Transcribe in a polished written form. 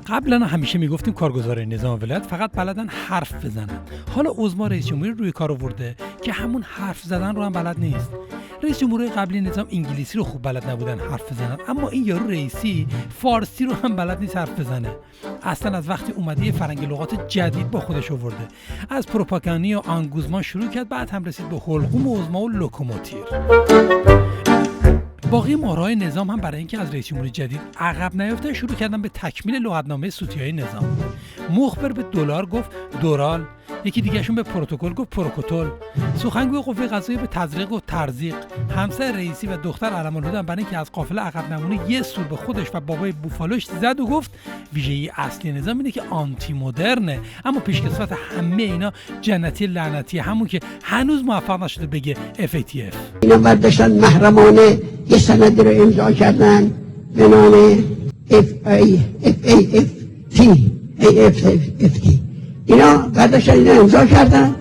قبلا همیشه میگفتیم کارگزارای نظام ولایت فقط بلدن حرف بزنن. حالا عظما رئیس جمهوری روی کار آورده که همون حرف زدن رو هم بلد نیست. رئیس جمهوری قبلی نظام انگلیسی رو خوب بلد نبودن حرف بزنن، اما این یارو رئیسی فارسی رو هم بلد نیست حرف بزنه. اصلا از وقتی اومده یه فرنگ لغات جدید با خودش آورده. از پروپاگانی و آنگوزمان شروع کرد، بعد هم رسید به حلقوم و عظما و لوکوموتیر. باقی مهرهای نظام هم برای اینکه از رئیس جمهوری جدید عقب نیفتن شروع کردن به تکمیل لغتنامه صوتی‌های نظام. مخبر به دلار گفت دورال، یکی دیگهشون به پروتکل گفت پروکوتول، سخنگوی قوه قضاییه به تزریق و ترزیق، همسر رئیسی و دختر علم‌الهدى برای اینکه از قافله عقب نمونه یه سور به خودش و بابای بوفالوش زد و گفت ویژگی اصلی نظام اینه که آنتی مدرنه، اما پیشکسوت همه اینا جنتی لعنتی، همون که هنوز موفق نشده بگه FATF. اینا برداشتن محرمانه یه سند رو امضا کردن به نام FATF. اینا برداشتن اینا امضا کردن